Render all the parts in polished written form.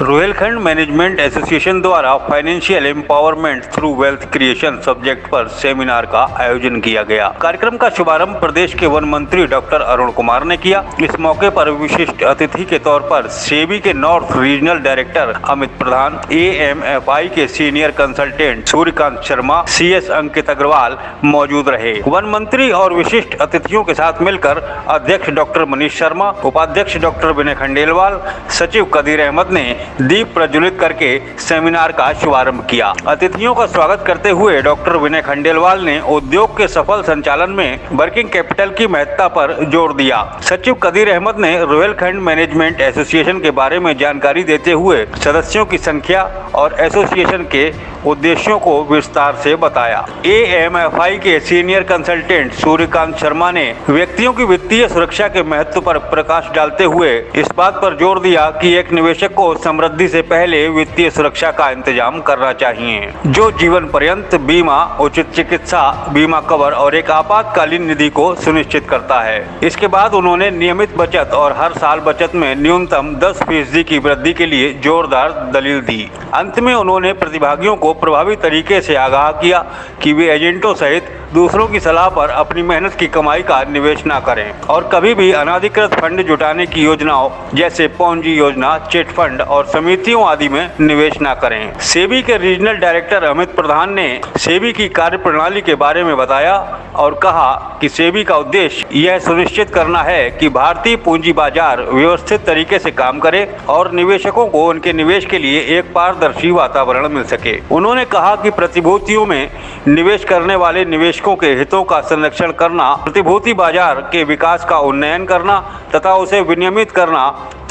Rohilkhand management association द्वारा financial empowerment through wealth creation subject पर seminar का आयोजन किया गया। कार्यक्रम का शुभारंभ प्रदेश के वन मंत्री डॉक्टर अरुण कुमार ने किया। इस मौके पर विशिष्ट अतिथि के तौर पर सेबी के नॉर्थ रीजनल डायरेक्टर अमित प्रधान, AMFI के senior consultant Suryakant Sharma, CS अंकित अग्रवाल मौजूद रहे। वन मंत्री और विशिष्ट अतिथियों के साथ मिलकर अध्यक्ष डॉक्टर मनीष शर्मा, उपाध्यक्ष डॉक्टर विनय खंडेलवाल, सचिव कदीर अहमद ने दीप प्रज्वलित करके सेमिनार का शुभारंभ किया। अतिथियों का स्वागत करते हुए डॉक्टर विनय खंडेलवाल ने उद्योग के सफल संचालन में वर्किंग कैपिटल की महत्ता पर जोर दिया। सचिव कदीर अहमद ने रोहिलखंड मैनेजमेंट एसोसिएशन के बारे में जानकारी देते हुए सदस्यों की संख्या और एसोसिएशन के उद्देश्यों को विस्तार से बताया। AMFI के सीनियर कंसल्टेंट सूर्यकांत शर्मा ने व्यक्तियों की वित्तीय सुरक्षा के महत्व पर प्रकाश डालते हुए इस बात पर जोर दिया कि एक निवेशक को समृद्धि से पहले वित्तीय सुरक्षा का इंतजाम करना चाहिए, जो जीवन पर्यंत बीमा, उचित चिकित्सा बीमा कवर और एक आपातकालीन निधि को सुनिश्चित करता है। इसके बाद उन्होंने नियमित बचत और हर साल बचत में न्यूनतम 10% की वृद्धि के लिए जोरदार दलील दी। अंत में उन्होंने प्रतिभागियों को प्रभावी तरीके से आगाह किया कि वे एजेंटों सहित दूसरों की सलाह पर अपनी मेहनत की कमाई का निवेश न करें और कभी भी अनाधिकृत फंड जुटाने की योजनाओं जैसे पॉन्जी योजना, चिट फंड और समितियों आदि में निवेश न करें। सेबी के रीजनल डायरेक्टर अमित प्रधान ने सेबी की कार्यप्रणाली के बारे में बताया और कहा कि सेबी का उद्देश्य यह सुनिश्चित करना है कि भारतीय पूंजी बाजार व्यवस्थित तरीके से काम करे और निवेशकों को उनके निवेश के लिए एक पारदर्शी वातावरण मिल सके। उन्होंने कहा कि प्रतिभूतियों में निवेश करने वाले निवेशकों के हितों का संरक्षण करना, प्रतिभूति बाजार के विकास का उन्नयन करना तथा उसे विनियमित करना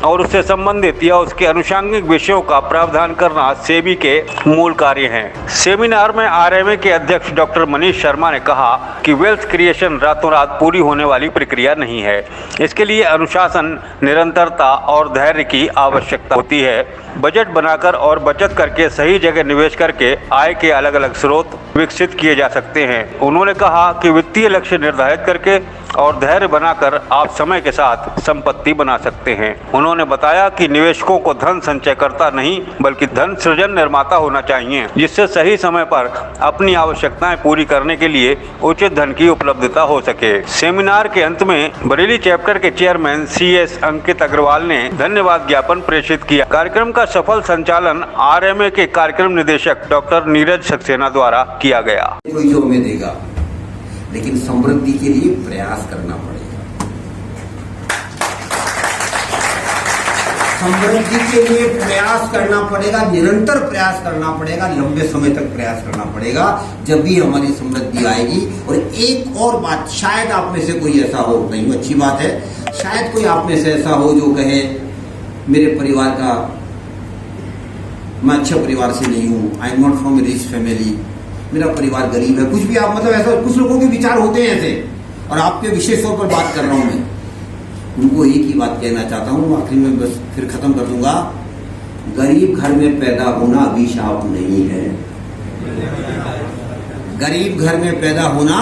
और उससे संबंधित या उसके अनुषंगिक विषयों का प्रावधान करना सेबी के मूल कार्य हैं। सेमिनार में RMA के अध्यक्ष डॉक्टर मनीष शर्मा ने कहा कि वेल्थ क्रिएशन रातों रात पूरी होने वाली प्रक्रिया नहीं है। इसके लिए अनुशासन, निरंतरता और धैर्य की आवश्यकता होती है। बजट बनाकर और बचत करके सही जगह निवेश करके आय के अलग अलग स्रोत विकसित किए जा सकते हैं। उन्होंने कहा कि वित्तीय लक्ष्य निर्धारित करके और धैर्य बनाकर आप समय के साथ संपत्ति बना सकते हैं। उन्होंने बताया कि निवेशकों को धन संचयकर्ता नहीं बल्कि धन सृजन निर्माता होना चाहिए, जिससे सही समय पर अपनी आवश्यकताएं पूरी करने के लिए उचित धन की उपलब्धता हो सके। सेमिनार के अंत में बरेली चैप्टर के चेयरमैन CS अंकित अग्रवाल ने धन्यवाद ज्ञापन प्रेषित किया। कार्यक्रम का सफल संचालन RMA के कार्यक्रम निदेशक डॉक्टर नीरज सक्सेना द्वारा किया गया। कोई जो हमें देगा, लेकिन समृद्धि के लिए प्रयास करना पड़ेगा। समृद्धि के लिए प्रयास करना पड़ेगा, निरंतर प्रयास करना पड़ेगा, लंबे समय तक प्रयास करना पड़ेगा, जब भी हमारी समृद्धि आएगी। और एक और बात, शायद आप में से कोई ऐसा हो, नहीं अच्छी बात है, शायद कोई आप में से ऐसा हो जो कहे मेरे परिवार का, मैं अच्छे परिवार से नहीं हूँ, I am not from A rich family, मेरा परिवार गरीब है, कुछ भी आप मतलब ऐसा, कुछ लोगों के विचार होते हैं ऐसे, और आपके विशेष तौर पर बात कर रहा हूं मैं। उनको एक ही बात कहना चाहता हूं, आखिर में बस फिर खत्म कर दूंगा। गरीब घर में पैदा होना अभिशाप नहीं है। गरीब घर में पैदा होना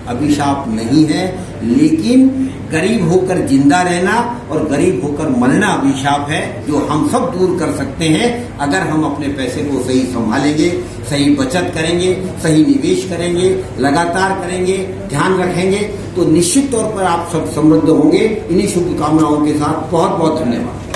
अभिशाप नहीं है, लेकिन गरीब होकर जिंदा रहना और गरीब होकर मरना अभिशाप है, जो हम सब दूर कर सकते हैं अगर हम अपने पैसे को सही संभालेंगे, सही बचत करेंगे, सही निवेश करेंगे, लगातार करेंगे, ध्यान रखेंगे, तो निश्चित तौर पर आप सब समृद्ध होंगे। इन्हीं शुभकामनाओं के साथ बहुत बहुत धन्यवाद।